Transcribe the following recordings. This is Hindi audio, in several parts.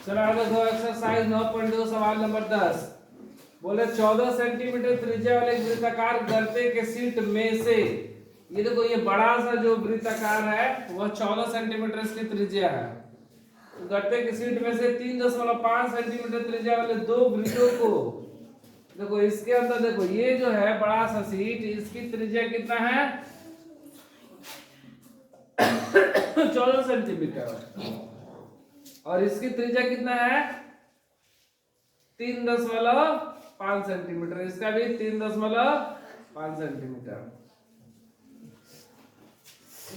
चलो आगे देखो एक्सरसाइज 9.2 सवाल नंबर 10। बोले 14 सेंटीमीटर त्रिज्या वाले वृत्ताकार गर्ते के सीट में से, ये देखो ये बड़ा सा जो वृत्ताकार है वह 14 सेंटीमीटर इसकी त्रिज्या है। तो गर्ते के सीट में से 3.5 सेंटीमीटर त्रिज्या वाले दो वृत्तों को, देखो इसके अंदर देखो ये जो है बड़ा सा सीट, इसकी त्रिज्या कितना है 14 सेंटीमीटर और इसकी त्रिज्या कितना है 3.5 सेंटीमीटर, इसका भी 3.5 सेंटीमीटर।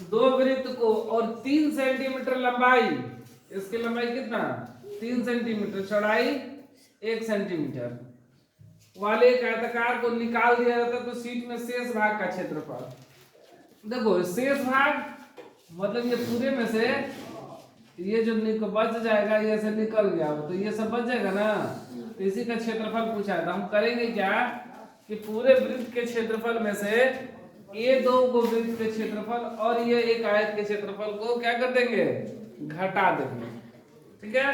दो वृत्त को और 3 सेंटीमीटर लंबाई, इसकी लंबाई कितना 3 सेंटीमीटर, चौड़ाई 1 सेंटीमीटर वाले एक आयताकार को निकाल दिया जाता है तो सीट में शेष भाग का क्षेत्रफल। देखो शेष भाग मतलब ये पूरे में से ये जो बच जाएगा, ये से निकल गया तो ये सब बच जाएगा ना, तो इसी का क्षेत्रफल पूछा है। तो हम करेंगे क्या कि पूरे वृत्त के क्षेत्रफल में से ये दो को वृत्त के क्षेत्रफल और ये एक आयत के क्षेत्रफल को क्या कर देंगे घटा देंगे। ठीक है,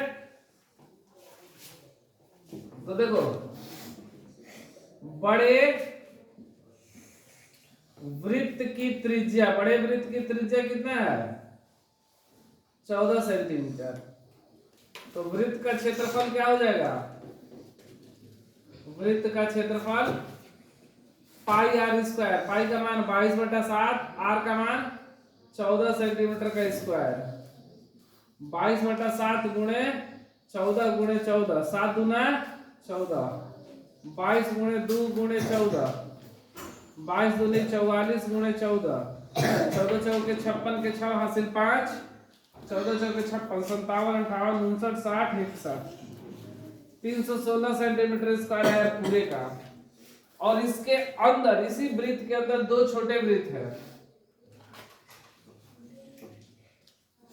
तो देखो बड़े वृत्त की त्रिज्या, बड़े वृत्त की त्रिज्या कितना है 14 सेंटीमीटर, तो वृत्त का क्षेत्रफल क्या हो जाएगा, वृत्त का क्षेत्रफल पाई आर स्क्वायर, पाई का मान 22/7, आर का मान 14 सेंटीमीटर का स्क्वायर, 22/7 गुणे 14 गुणे 14, 7 दूना 14, 22 गुणे 2 गुणे 14, 22 दूनी 44 गुणे 14, 14 चौके 56 के 6 हासिल 5, 14 चौके 56, 57, 58, 59, 60, 61, 316 सेंटीमीटर स्क्वायर है पूरे का। और इसके अंदर इसी वृत्त के अंदर दो छोटे वृत्त है,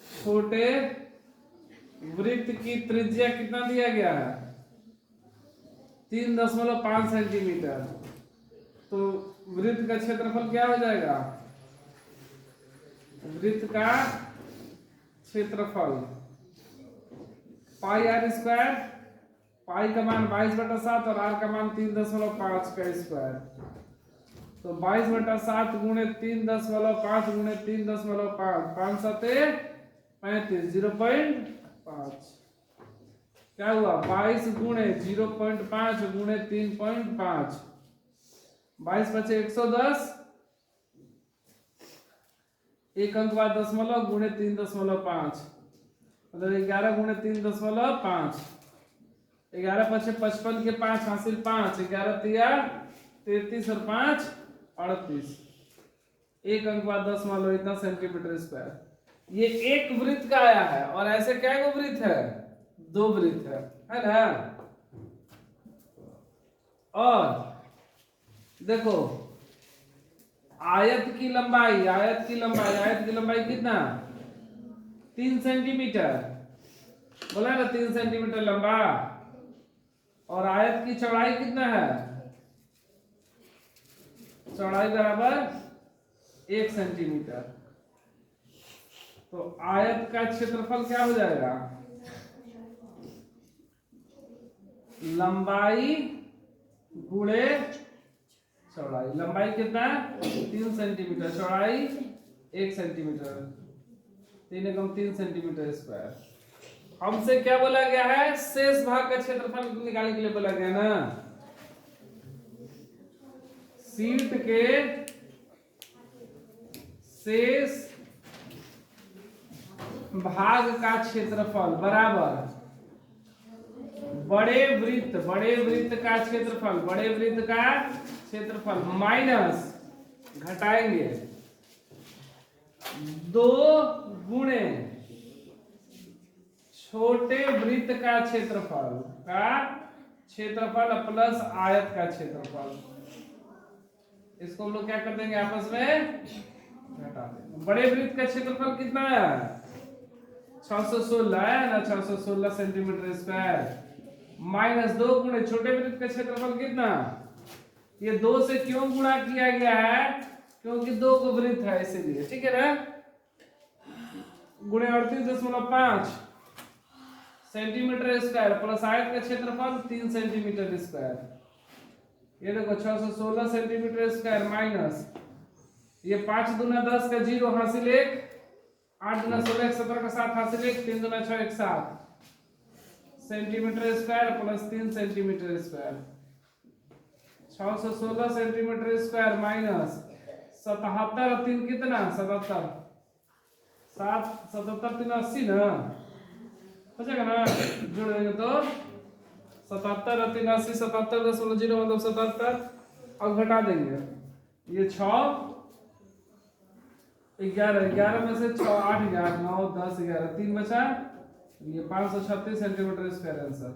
छोटे वृत्त की त्रिज्या कितना दिया गया है 3.5 सेंटीमीटर, तो वृत्त का क्षेत्रफल क्या हो जाएगा, वृत्त का क्षेत्रफल पाई आर स्क्वायर, पाई का मान 22/7 और आर का मान 3.5 का स्क्वायर, तो 22/7 गुणे 3.5 गुणे 3.5, 5 7 35, 0.5 क्या हुआ 22 गुणे 0.5 गुणे 3.5, 22 × 110, एक अंक बाद दशमलव गुणे 3.5, मतलब 11 गुणे 3.5, 11 × 5 = 55 के 5 हासिल 5, 11 तिया 33 और 5 38, एक अंक बाद दशमलव, इतना सेंटीमीटर स्क्वायर। ये एक वृत्त का आया है और ऐसे क्या गो वृत्त है, दो वृत्त है ना। और देखो आयत की लंबाई, आयत की लंबाई कितना 3 सेंटीमीटर, बोला ना 3 सेंटीमीटर लंबा, और आयत की चौड़ाई कितना है, चौड़ाई बराबर 1 सेंटीमीटर, तो आयत का क्षेत्रफल क्या हो जाएगा, लंबाई गुणे चौड़ाई, लंबाई कितना 3 सेंटीमीटर, चौड़ाई 1 सेंटीमीटर, 3 × 3 सेंटीमीटर स्क्वायर। हमसे क्या बोला गया है, शेष भाग का क्षेत्रफल निकालने के लिए बोला गया ना, सीट के शेष भाग का क्षेत्रफल बराबर बड़े वृत्त का क्षेत्रफल, बड़े वृत्त का क्षेत्रफल माइनस घटाएंगे 2 गुणे छोटे वृत्त का क्षेत्रफल प्लस आयत का क्षेत्रफल, इसको हम लोग क्या कर देंगे आपस में घटा देंगे। बड़े वृत्त का क्षेत्रफल कितना है 616 है ना, 616 सेंटीमीटर स्क्वायर, माइनस 2 गुणे छोटे वृत्त का क्षेत्रफल कितना, ये 2 से क्यों गुणा किया गया है, क्योंकि 2 को वृत्त है इसीलिए, ठीक है ना, गुणे 38.5 सेंटीमीटर स्क्वायर प्लस आयत का क्षेत्रफल 3 सेंटीमीटर स्क्वायर। ये देखो 616 सेंटीमीटर स्क्वायर माइनस ये 5 दूना 10 का 0 हासिल 1, 8 दूना 16 17 का 7 हासिल 1, 3 दूना 6 1 7 centimetre square plus 3 centimetre square. 616 centimetre square minus 77 और 3 कितना 77 7 77 3 80 ना हो जाएगा ना, जोड़ देंगे तो 77 और 3 80 77 दशमलव 0 मतलब 77 और घटा देंगे ये 6 11 11 में से 6 8 11 9 10 11 3 बचा ये 536 सेंटीमीटर स्क्वायर आंसर।